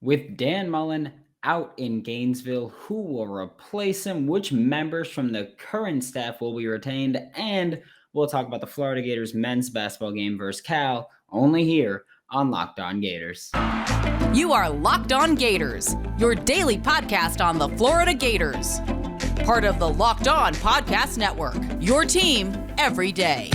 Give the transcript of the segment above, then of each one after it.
With Dan Mullen out in Gainesville, who will replace him? Which members from the current staff will be retained? And we'll talk about the Florida Gators men's basketball game versus Cal, only here on Locked On Gators. You are Locked On Gators, your daily podcast on the Florida Gators. Part of the Locked On Podcast Network, your team every day.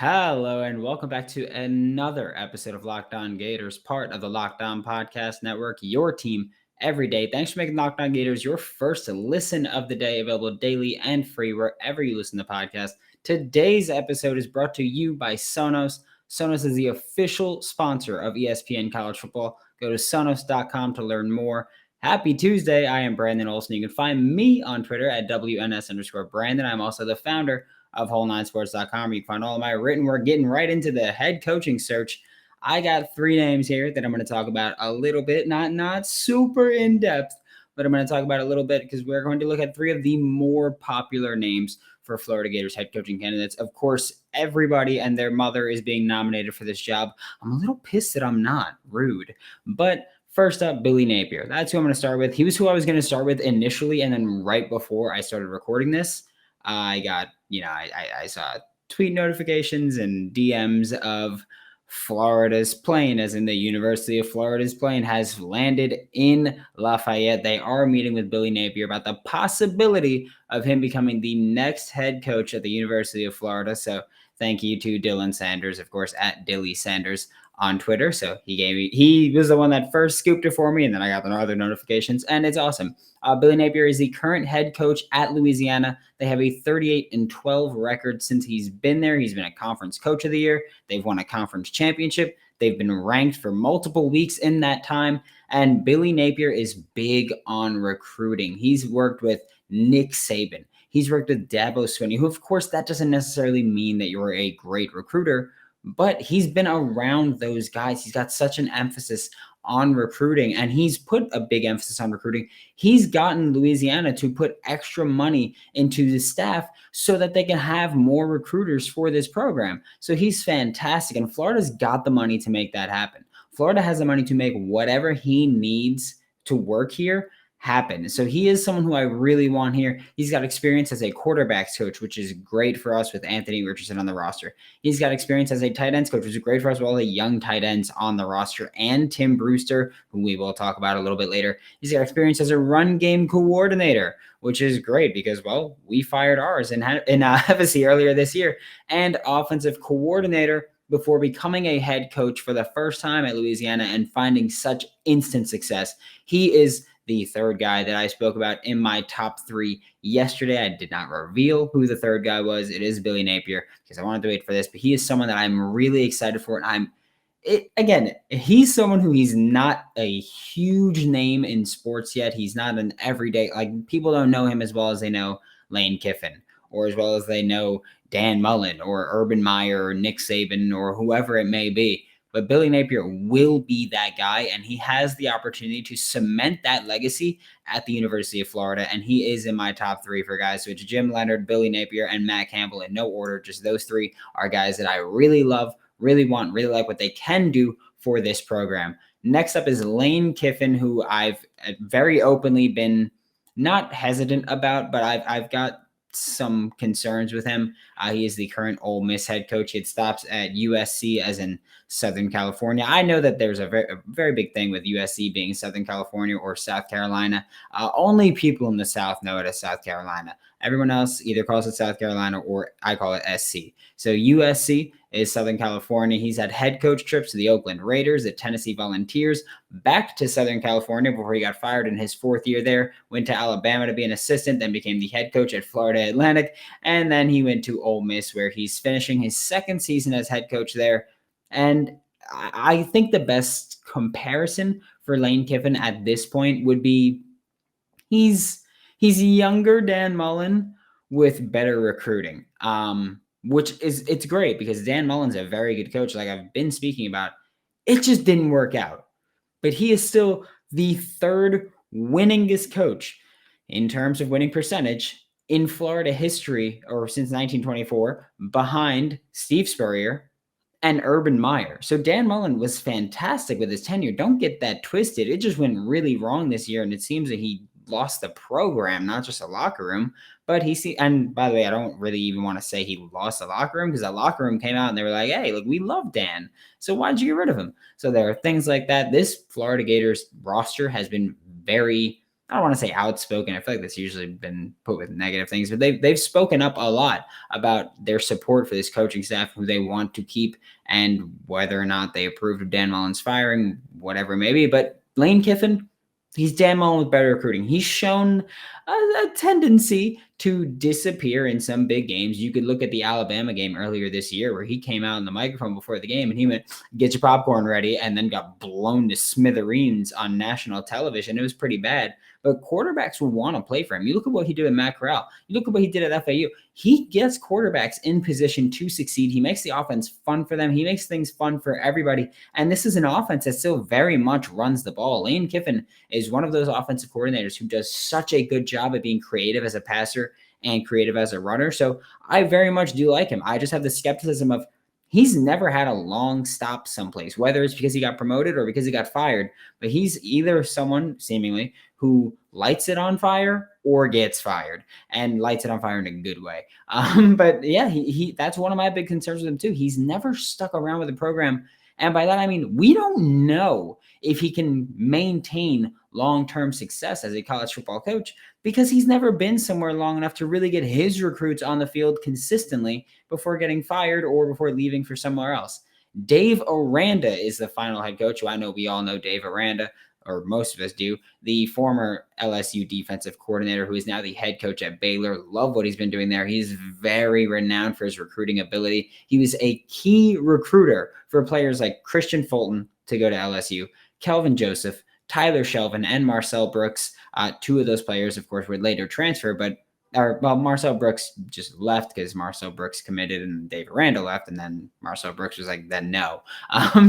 Hello and welcome back to another episode of Locked On Gators, part of the Locked On Podcast Network, your team every day. Thanks for making Locked On Gators your first listen of the day, available daily and free wherever you listen to podcasts. Today's episode is brought to you by Sonos. Sonos is the official sponsor of ESPN College Football. Go to Sonos.com to learn more. Happy Tuesday. I am Brandon Olson. You can find me on Twitter at WNS_Brandon. I'm also the founder of Whole9Sports.com. You can find all of my written work. Getting right into the head coaching search. I got three names here that I'm going to talk about a little bit, not super in depth, but I'm going to talk about a little bit because we're going to look at three of the more popular names for Florida Gators head coaching candidates. Of course, everybody and their mother is being nominated for this job. I'm a little pissed that I'm not. Rude. But first up, Billy Napier. That's who I'm going to start with. He was who I was going to start with initially, and then right before I started recording this, I got, I saw tweet notifications and DMs of Florida's plane, as in the University of Florida's plane, has landed in Lafayette. They are meeting with Billy Napier about the possibility of him becoming the next head coach at the University of Florida. Thank you to Dylan Sanders, of course, at Dilly Sanders on Twitter. So he was the one that first scooped it for me, and then I got the other notifications, and it's awesome. Billy Napier is the current head coach at Louisiana. They have a 38-12 record since he's been there. He's been a conference coach of the year. They've won a conference championship. They've been ranked for multiple weeks in that time. And Billy Napier is big on recruiting. He's worked with Nick Saban. He's worked with Dabo Swinney, who, of course, that doesn't necessarily mean that you're a great recruiter, but he's been around those guys. He's got such an emphasis on recruiting, and he's put a big emphasis on recruiting. He's gotten Louisiana to put extra money into the staff so that they can have more recruiters for this program. So he's fantastic, and Florida's got the money to make that happen. Florida has the money to make whatever he needs to work here happen. So he is someone who I really want here. He's got experience as a quarterbacks coach, which is great for us with Anthony Richardson on the roster. He's got experience as a tight ends coach, which is great for us with all the young tight ends on the roster, and Tim Brewster, who we will talk about a little bit later. He's got experience as a run game coordinator, which is great because, well, we fired ours in Hevesy earlier this year, and offensive coordinator before becoming a head coach for the first time at Louisiana and finding such instant success. He is the third guy that I spoke about in my top three yesterday. I did not reveal who the third guy was. It is Billy Napier because I wanted to wait for this, but he is someone that I'm really excited for. And he's someone who he's not a huge name in sports yet. He's not an everyday, people don't know him as well as they know Elaine Kiffin, or as well as they know Dan Mullen or Urban Meyer or Nick Saban or whoever it may be. But Billy Napier will be that guy, and he has the opportunity to cement that legacy at the University of Florida, and he is in my top three for guys. So it's Jim Leonard, Billy Napier, and Matt Campbell in no order. Just those three are guys that I really love, really want, really like what they can do for this program. Next up is Elaine Kiffin, who I've very openly been not hesitant about, but I've got some concerns with him. He is the current Ole Miss head coach. He stops at USC, as in Southern California. I know that there's a very big thing with USC being Southern California or South Carolina. Only people in the South know it as South Carolina. Everyone else either calls it South Carolina or I call it SC. So USC is Southern California. He's had head coach trips to the Oakland Raiders, the Tennessee Volunteers, back to Southern California before he got fired in his fourth year there, went to Alabama to be an assistant, then became the head coach at Florida Atlantic, and then he went to Ole Miss, where he's finishing his second season as head coach there. And I think the best comparison for Lane Kiffin at this point would be he's younger Dan Mullen with better recruiting, it's great because Dan Mullen's a very good coach, like I've been speaking about. It just didn't work out. But he is still the third winningest coach in terms of winning percentage in Florida history, or since 1924, behind Steve Spurrier and Urban Meyer. So Dan Mullen was fantastic with his tenure. Don't get that twisted. It just went really wrong this year, and it seems that he lost the program, not just a locker room. But and by the way, I don't really even want to say he lost the locker room, because that locker room came out and they were like, hey, look, we love Dan. So why'd you get rid of him? So there are things like that. This Florida Gators roster has been very, I don't want to say outspoken. I feel like that's usually been put with negative things, but they've spoken up a lot about their support for this coaching staff, who they want to keep, and whether or not they approved of Dan Mullen's firing, whatever it may be. But Lane Kiffin, he's Dan Mullen with better recruiting. He's shown a tendency to disappear in some big games. You could look at the Alabama game earlier this year, where he came out on the microphone before the game and he went, get your popcorn ready, and then got blown to smithereens on national television. It was pretty bad. But quarterbacks will want to play for him. You look at what he did with Matt Corral. You look at what he did at FAU. He gets quarterbacks in position to succeed. He makes the offense fun for them. He makes things fun for everybody. And this is an offense that still very much runs the ball. Lane Kiffin is one of those offensive coordinators who does such a good job at being creative as a passer and creative as a runner. So I very much do like him. I just have the skepticism of, he's never had a long stop someplace, whether it's because he got promoted or because he got fired. But he's either someone, seemingly, who lights it on fire or gets fired, and lights it on fire in a good way. But yeah, he that's one of my big concerns with him too. He's never stuck around with the program. And by that, I mean, we don't know if he can maintain long-term success as a college football coach, because he's never been somewhere long enough to really get his recruits on the field consistently before getting fired or before leaving for somewhere else. Dave Aranda is the final head coach, who I know we all know Dave Aranda, or most of us do, the former LSU defensive coordinator, who is now the head coach at Baylor. Love what he's been doing there. He's very renowned for his recruiting ability. He was a key recruiter for players like Christian Fulton to go to LSU, Kelvin Joseph, Tyler Shelvin, and Marcel Brooks. Two of those players, of course, would later transfer, Marcel Brooks just left because Marcel Brooks committed and Dave Aranda left, and then Marcel Brooks was like, then no.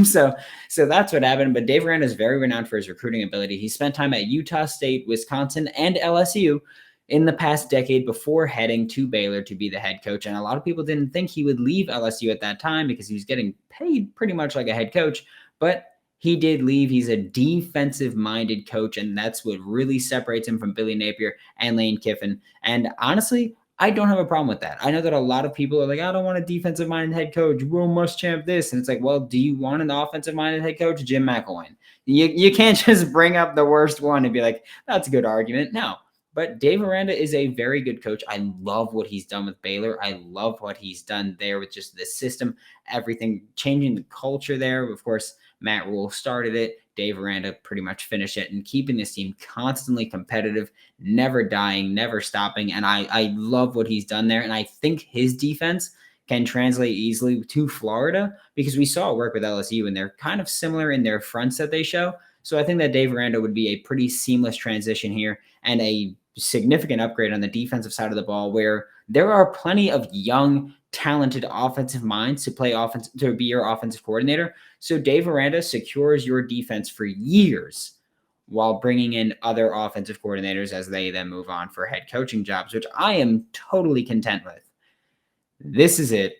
So that's what happened. But Dave Aranda is very renowned for his recruiting ability. He spent time at Utah State, Wisconsin, and LSU in the past decade before heading to Baylor to be the head coach. And a lot of people didn't think he would leave LSU at that time because he was getting paid pretty much like a head coach, but he did leave. He's a defensive-minded coach, and that's what really separates him from Billy Napier and Lane Kiffin. And honestly, I don't have a problem with that. I know that a lot of people are like, I don't want a defensive-minded head coach. Will Muschamp this. And it's like, well, do you want an offensive-minded head coach? Jim McElwain. You can't just bring up the worst one and be like, that's a good argument. No. But Dave Aranda is a very good coach. I love what he's done with Baylor. I love what he's done there with just the system, everything, changing the culture there. Of course, Matt Rule started it. Dave Aranda pretty much finished it, and keeping this team constantly competitive, never dying, never stopping. And I love what he's done there. And I think his defense can translate easily to Florida, because we saw it work with LSU, and they're kind of similar in their fronts that they show. So I think that Dave Aranda would be a pretty seamless transition here, and a significant upgrade on the defensive side of the ball, where there are plenty of young, talented offensive minds to play offense, to be your offensive coordinator. So Dave Aranda secures your defense for years while bringing in other offensive coordinators as they then move on for head coaching jobs, which I am totally content with. This is it,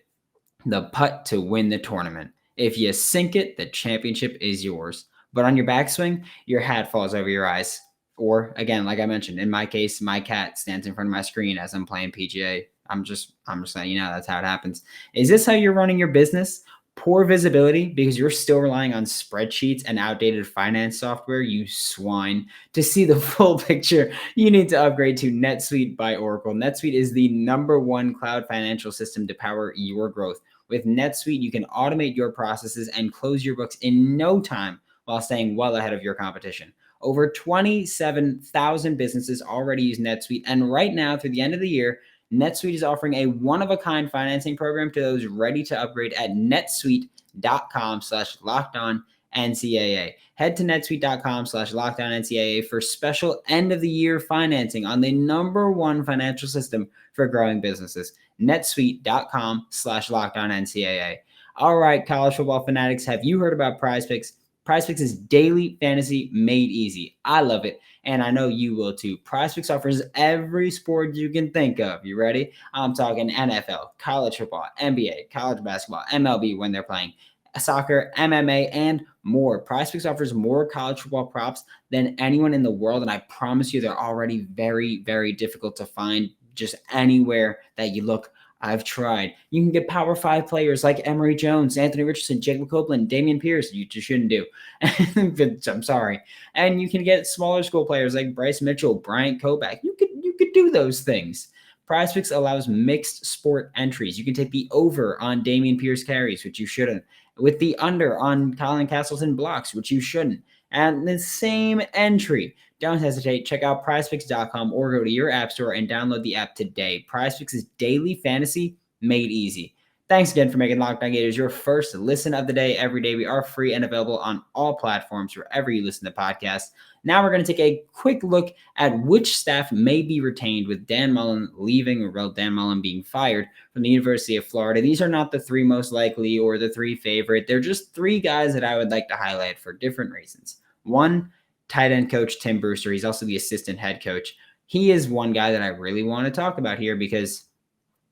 the putt to win the tournament. If you sink it, the championship is yours. But on your backswing, your hat falls over your eyes. Or again, like I mentioned, in my case, my cat stands in front of my screen as I'm playing PGA. I'm just letting you know that's how it happens. Is this how you're running your business? Poor visibility because you're still relying on spreadsheets and outdated finance software, you swine. To see the full picture, you need to upgrade to NetSuite by Oracle. NetSuite is the #1 cloud financial system to power your growth. With NetSuite, you can automate your processes and close your books in no time while staying well ahead of your competition. Over 27,000 businesses already use NetSuite, and right now, through the end of the year, NetSuite is offering a one-of-a-kind financing program to those ready to upgrade at netsuite.com/LockedOnNCAA. Head to netsuite.com/LockedOnNCAA for special end-of-the-year financing on the #1 financial system for growing businesses. netsuite.com/LockedOnNCAA. All right, college football fanatics, have you heard about PrizePicks? PrizePicks is daily fantasy made easy. I love it, and I know you will too. PrizePicks offers every sport you can think of. You ready? I'm talking NFL, college football, NBA, college basketball, MLB when they're playing, soccer, MMA, and more. PrizePicks offers more college football props than anyone in the world, and I promise you they're already very, very difficult to find just anywhere that you look. I've tried. You can get Power 5 players like Emory Jones, Anthony Richardson, Jacob Copeland, Damian Pierce. You just shouldn't do. I'm sorry. And you can get smaller school players like Bryce Mitchell, Bryant Koback. You could do those things. PrizePicks allows mixed sport entries. You can take the over on Damian Pierce carries, which you shouldn't, with the under on Colin Castleton blocks, which you shouldn't. And the same entry. Don't hesitate. Check out prizepicks.com or go to your app store and download the app today. PrizePicks is daily fantasy made easy. Thanks again for making Locked On Gators your first listen of the day every day. We are free and available on all platforms wherever you listen to podcasts. Now we're going to take a quick look at which staff may be retained with Dan Mullen leaving, or Dan Mullen being fired from the University of Florida. These are not the three most likely or the three favorite. They're just three guys that I would like to highlight for different reasons. One, tight end coach Tim Brewster. He's also the assistant head coach. He is one guy that I really want to talk about here because,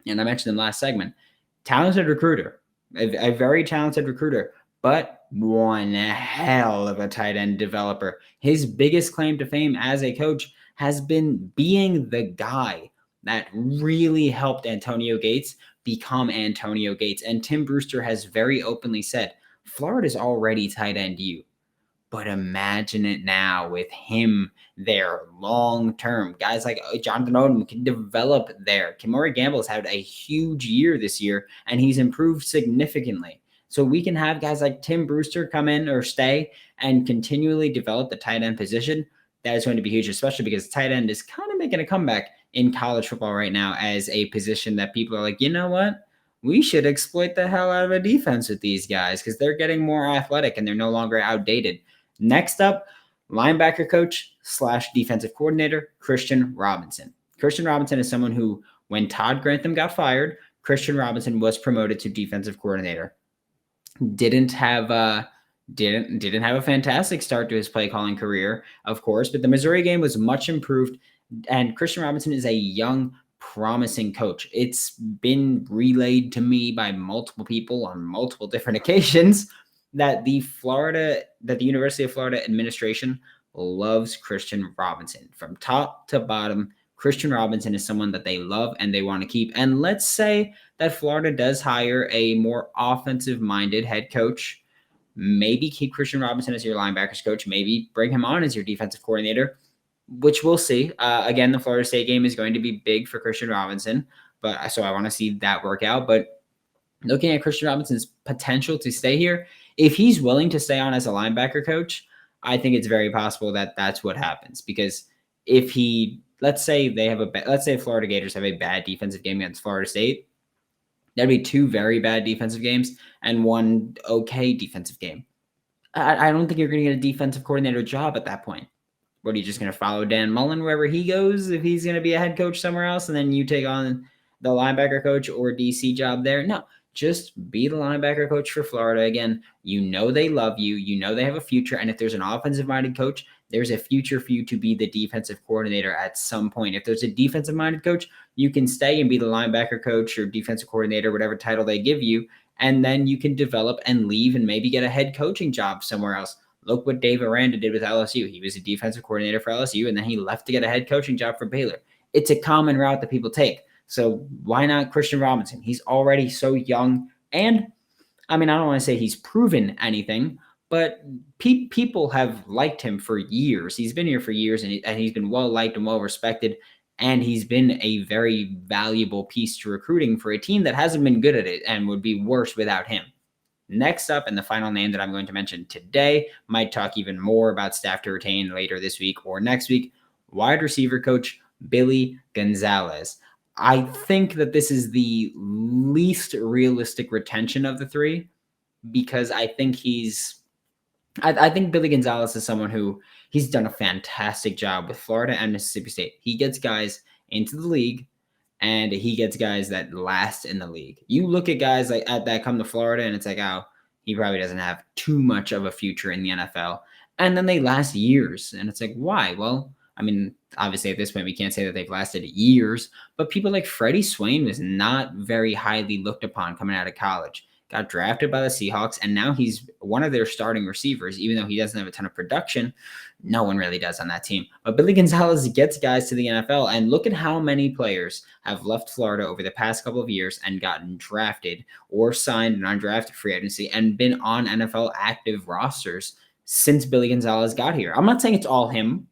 and I mentioned in the last segment, talented recruiter, a very talented recruiter, but one hell of a tight end developer. His biggest claim to fame as a coach has been being the guy that really helped Antonio Gates become Antonio Gates. And Tim Brewster has very openly said, Florida's already tight end you. But imagine it now with him there long term. Guys like Jonathan Odom can develop there. Kimori Gamble's had a huge year this year, and he's improved significantly. So we can have guys like Tim Brewster come in or stay and continually develop the tight end position. That is going to be huge, especially because tight end is kind of making a comeback in college football right now as a position that people are like, you know what? We should exploit the hell out of a defense with these guys because they're getting more athletic and they're no longer outdated. Next up, linebacker coach / defensive coordinator, Christian Robinson. Christian Robinson is someone who, when Todd Grantham got fired, Christian Robinson was promoted to defensive coordinator. Didn't have a fantastic start to his play calling career, of course, but the Missouri game was much improved, and Christian Robinson is a young, promising coach. It's been relayed to me by multiple people on multiple different occasions that the University of Florida administration loves Christian Robinson. From top to bottom, Christian Robinson is someone that they love and they want to keep. And let's say that Florida does hire a more offensive-minded head coach. Maybe keep Christian Robinson as your linebackers coach. Maybe bring him on as your defensive coordinator, which we'll see. Again, the Florida State game is going to be big for Christian Robinson, so I want to see that work out. But looking at Christian Robinson's potential to stay here, if he's willing to stay on as a linebacker coach, I think it's very possible that that's what happens. Because if let's say Florida Gators have a bad defensive game against Florida State, that'd be two very bad defensive games and one okay defensive game. I don't think you're going to get a defensive coordinator job at that point. What, are you just going to follow Dan Mullen wherever he goes if he's going to be a head coach somewhere else and then you take on the linebacker coach or DC job there? No. Just be the linebacker coach for Florida. Again, you know they love you. You know they have a future. And if there's an offensive-minded coach, there's a future for you to be the defensive coordinator at some point. If there's a defensive-minded coach, you can stay and be the linebacker coach or defensive coordinator, whatever title they give you, and then you can develop and leave and maybe get a head coaching job somewhere else. Look what Dave Aranda did with LSU. He was a defensive coordinator for LSU, and then he left to get a head coaching job for Baylor. It's a common route that people take. So why not Christian Robinson? He's already so young. And, I mean, I don't want to say he's proven anything, but people have liked him for years. He's been here for years, and he's been well-liked and well-respected, and he's been a very valuable piece to recruiting for a team that hasn't been good at it and would be worse without him. Next up, and the final name that I'm going to mention today, might talk even more about staff to retain later this week or next week, wide receiver coach Billy Gonzalez. I think that this is the least realistic retention of the three because I think I think Billy Gonzalez is someone who he's done a fantastic job with Florida and Mississippi State. He gets guys into the league and he gets guys that last in the league. You look at guys like that come to Florida and it's like, oh, he probably doesn't have too much of a future in the NFL. And then they last years. And it's like, why? Well, I mean, obviously at this point, we can't say that they've lasted years, but people like Freddie Swain was not very highly looked upon coming out of college. Got drafted by the Seahawks, and now he's one of their starting receivers, even though he doesn't have a ton of production. No one really does on that team. But Billy Gonzalez gets guys to the NFL, and look at how many players have left Florida over the past couple of years and gotten drafted or signed an undrafted free agency and been on NFL active rosters since Billy Gonzalez got here. I'm not saying it's all him,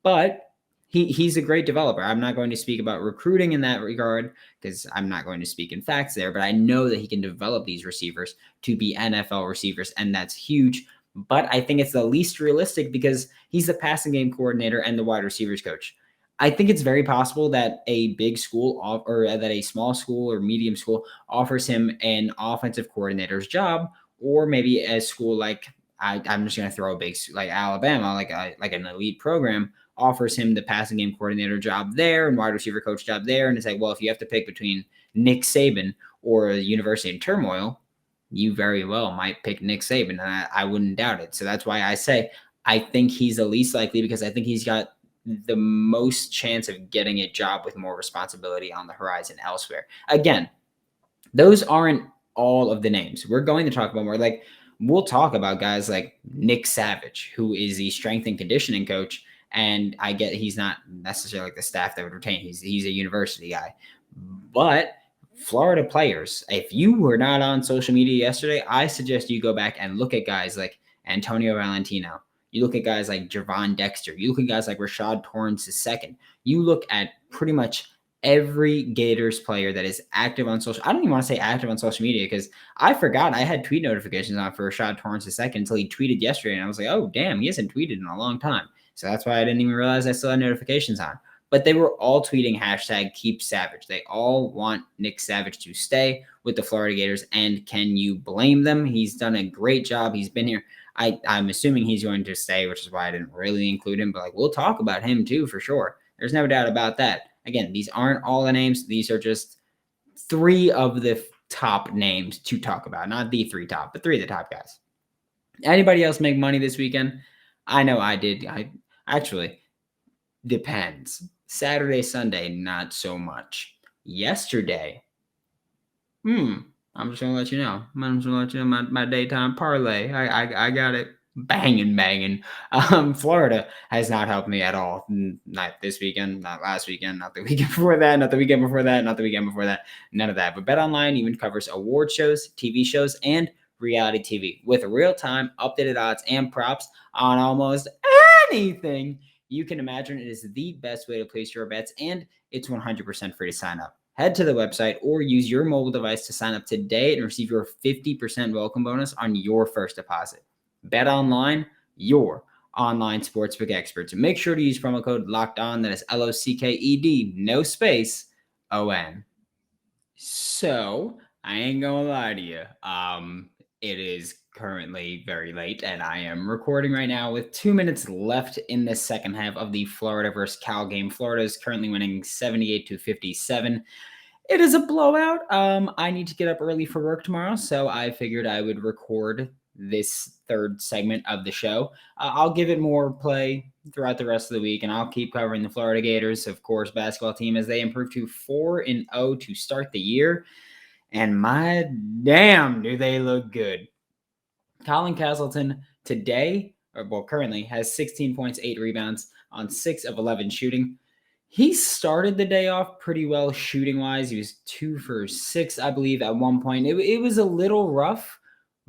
but he's a great developer. I'm not going to speak about recruiting in that regard because I'm not going to speak in facts there, but I know that he can develop these receivers to be NFL receivers, and that's huge. But I think it's the least realistic because he's the passing game coordinator and the wide receivers coach. I think it's very possible that a big school or that a small school or medium school offers him an offensive coordinator's job, or maybe a school like I'm just going to throw a big like Alabama, like an elite program, offers him the passing game coordinator job there and wide receiver coach job there. And it's like, well, if you have to pick between Nick Saban or the university in turmoil, you very well might pick Nick Saban. And I wouldn't doubt it. So that's why I say I think he's the least likely because I think he's got the most chance of getting a job with more responsibility on the horizon elsewhere. Again, those aren't all of the names. We're going to talk about more. Like, we'll talk about guys like Nick Savage, who is the strength and conditioning coach. And I get he's not necessarily like the staff that would retain. He's a university guy. But Florida players, if you were not on social media yesterday, I suggest you go back and look at guys like Antonio Valentino. You look at guys like Javon Dexter. You look at guys like Rashad Torrance II. You look at pretty much every Gators player that is active on social. I don't even want to say active on social media because I forgot I had tweet notifications on for Rashad Torrance II until he tweeted yesterday. And I was like, oh, damn, he hasn't tweeted in a long time. So that's why I didn't even realize I still had notifications on. But they were all tweeting hashtag Keep Savage. They all want Nick Savage to stay with the Florida Gators. And can you blame them? He's done a great job. He's been here. I'm assuming he's going to stay, which is why I didn't really include him. But like, we'll talk about him too, for sure. There's no doubt about that. Again, these aren't all the names. These are just three of the top names to talk about. Not the three top, but three of the top guys. Anybody else make money this weekend? I know I did. Actually, depends. Saturday, Sunday, not so much. Yesterday, I'm just going to let you know. I'm just going to let you know my daytime parlay. I got it banging. Florida has not helped me at all. Not this weekend, not last weekend, not the weekend before that, not the weekend before that, not the weekend before that. None of that. But BetOnline even covers award shows, TV shows, and reality TV with real-time updated odds and props on almost anything you can imagine. It is the best way to place your bets, and it's 100% free to sign up. Head to the website or use your mobile device to sign up today and receive your 50% welcome bonus on your first deposit. BetOnline, your online sportsbook experts. Make sure to use promo code LOCKEDON. That is LOCKED, no space, ON. So I ain't gonna lie to you. It is currently very late, and I am recording right now with 2 minutes left in the second half of the Florida versus Cal game. Florida is currently winning 78-57. It is a blowout. I need to get up early for work tomorrow, so I figured I would record this third segment of the show. I'll give it more play throughout the rest of the week, and I'll keep covering the Florida Gators, of course, basketball team as they improve to 4-0 to start the year. And my damn, do they look good. Colin Castleton today, currently, has 16 points, 8 rebounds on 6 of 11 shooting. He started the day off pretty well shooting-wise. He was 2 for 6, I believe, at one point. It was a little rough,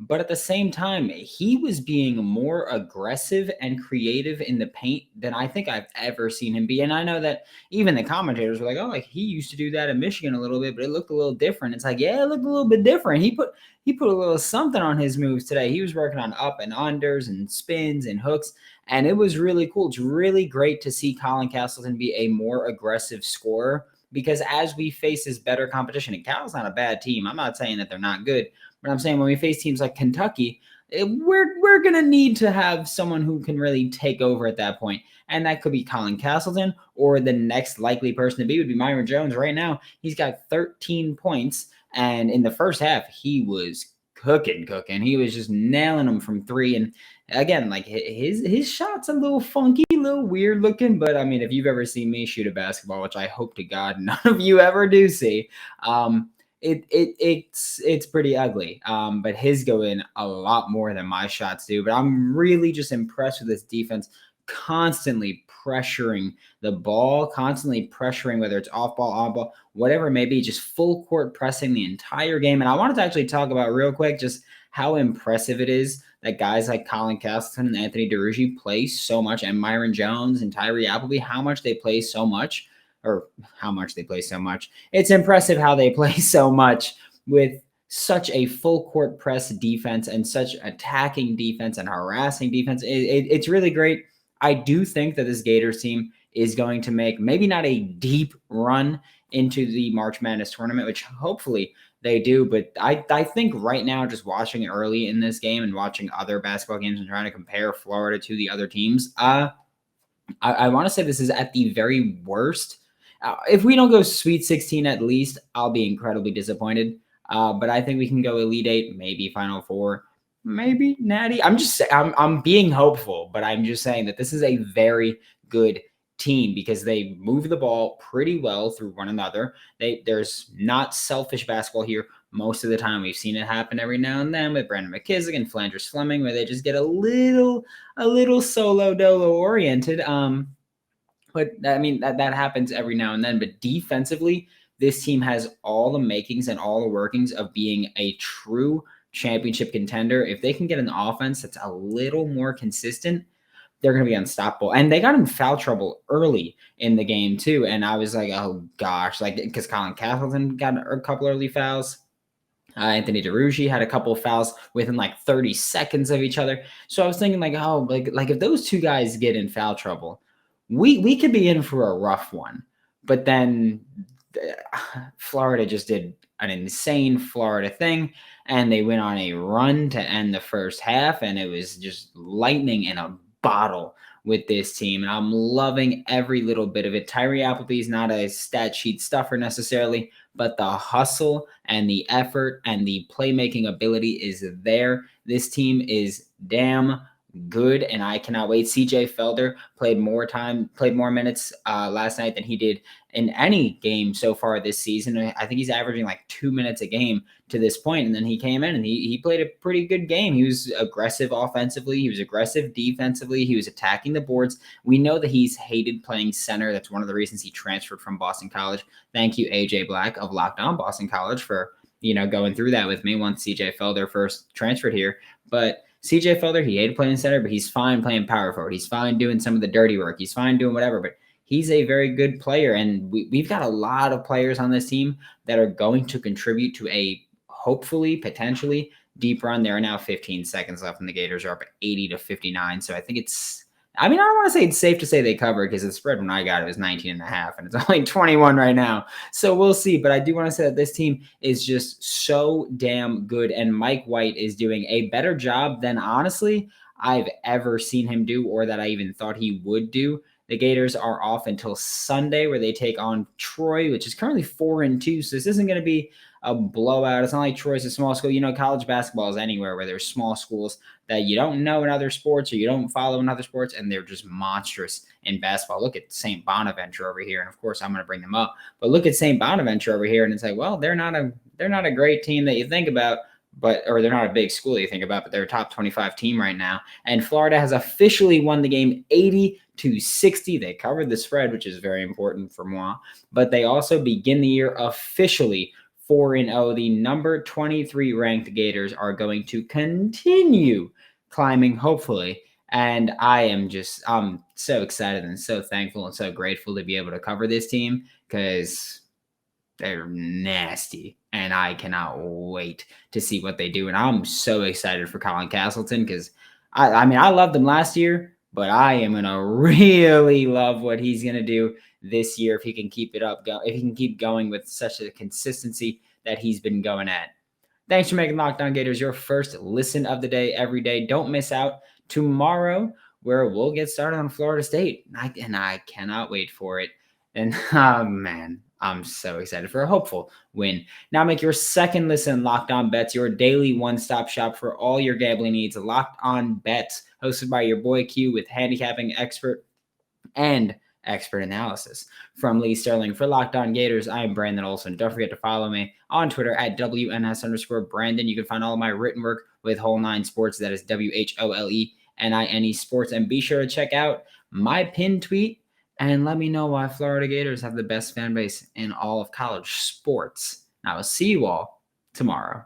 but at the same time, he was being more aggressive and creative in the paint than I think I've ever seen him be. And I know that even the commentators were like, oh, like he used to do that in Michigan a little bit, but it looked a little different. It's like, yeah, it looked a little bit different. He put a little something on his moves today. He was working on up and unders and spins and hooks, and it was really cool. It's really great to see Colin Castleton be a more aggressive scorer because as we face this better competition, and Cal's not a bad team. I'm not saying that they're not good. But I'm saying when we face teams like Kentucky, we're going to need to have someone who can really take over at that point. And that could be Colin Castleton, or the next likely person to be would be Myron Jones. Right now, he's got 13 points. And in the first half, he was cooking. He was just nailing them from three. And again, like his shot's a little funky, a little weird looking. But I mean, if you've ever seen me shoot a basketball, which I hope to God none of you ever do see, it's pretty ugly. But his go in a lot more than my shots do. But I'm really just impressed with this defense, constantly pressuring the ball, constantly pressuring, whether it's off ball, on ball, whatever it may be, just full court pressing the entire game. And I wanted to actually talk about real quick just how impressive it is that guys like Colin Castleton and Anthony DeRuigi play so much, and Myron Jones and Tyree Appleby, how much they play so much. It's impressive how they play so much with such a full court press defense and such attacking defense and harassing defense. It's really great. I do think that this Gators team is going to make maybe not a deep run into the March Madness tournament, which hopefully they do. But I think right now, just watching early in this game and watching other basketball games and trying to compare Florida to the other teams, I want to say this is at the very worst. If we don't go Sweet 16 at least, I'll be incredibly disappointed. But I think we can go Elite 8, maybe Final 4. Maybe Natty. I'm being hopeful, but I'm just saying that this is a very good team because they move the ball pretty well through one another. There's not selfish basketball here most of the time. We've seen it happen every now and then with Brandon McKissick and Flanders Fleming, where they just get a little solo dolo oriented. But I mean that happens every now and then. But defensively, this team has all the makings and all the workings of being a true championship contender. If they can get an offense that's a little more consistent, they're going to be unstoppable. And they got in foul trouble early in the game too. And I was like, oh gosh, like because Colin Castleton got a couple early fouls. Anthony DeRuigi had a couple of fouls within like 30 seconds of each other. So I was thinking like, oh, like if those two guys get in foul trouble, we could be in for a rough one. But then Florida just did an insane Florida thing, and they went on a run to end the first half, and it was just lightning in a bottle with this team, and I'm loving every little bit of it. Tyree Appleby's not a stat sheet stuffer necessarily, but the hustle and the effort and the playmaking ability is there. This team is damn good, and I cannot wait. CJ Felder played more minutes last night than he did in any game so far this season. I think he's averaging like 2 minutes a game to this point, and then he came in and he played a pretty good game. He was aggressive offensively, he was aggressive defensively, he was attacking the boards. We know that he's hated playing center. That's one of the reasons he transferred from Boston College. Thank you, AJ Black of Locked On Boston College, for going through that with me once CJ Felder first transferred here. But CJ Felder, he hated playing center, but he's fine playing power forward. He's fine doing some of the dirty work. He's fine doing whatever, but he's a very good player. And we've got a lot of players on this team that are going to contribute to a hopefully, potentially deep run. There are now 15 seconds left, and the Gators are up 80-59. So I think I don't want to say it's safe to say they cover because the spread when I got it was 19.5, and it's only 21 right now. So we'll see. But I do want to say that this team is just so damn good, and Mike White is doing a better job than honestly I've ever seen him do, or that I even thought he would do. The Gators are off until Sunday, where they take on Troy, which is currently 4-2. So this isn't going to be a blowout. It's not like Troy's a small school. College basketball is anywhere where there's small schools that you don't know in other sports or you don't follow in other sports, and they're just monstrous in basketball. Look at St. Bonaventure over here, and of course I'm going to bring them up. But look at St. Bonaventure over here, and it's like, well, they're not a great team that you think about, or they're not a big school that you think about, but they're a top 25 team right now. And Florida has officially won the game 80-60. They covered the spread, which is very important for moi. But they also begin the year officially 4-0. The number 23 ranked Gators are going to continue climbing, hopefully. And I'm so excited and so thankful and so grateful to be able to cover this team because they're nasty. And I cannot wait to see what they do. And I'm so excited for Colin Castleton because I loved him last year, but I am going to really love what he's going to do this year if he can keep it up, if he can keep going with such a consistency that he's been going at. Thanks for making Locked On Gators your first listen of the day every day. Don't miss out tomorrow, where we'll get started on Florida State. And I cannot wait for it. And, oh, man, I'm so excited for a hopeful win. Now make your second listen Locked On Bets, your daily one-stop shop for all your gambling needs. Locked On Bets, hosted by your boy Q with handicapping expert and expert analysis. From Lee Sterling for Locked On Gators, I am Brandon Olson. Don't forget to follow me on Twitter at WNS_Brandon. You can find all of my written work with Whole Nine Sports. That is WHOLENINE Sports. And be sure to check out my pinned tweet and let me know why Florida Gators have the best fan base in all of college sports. I will see you all tomorrow.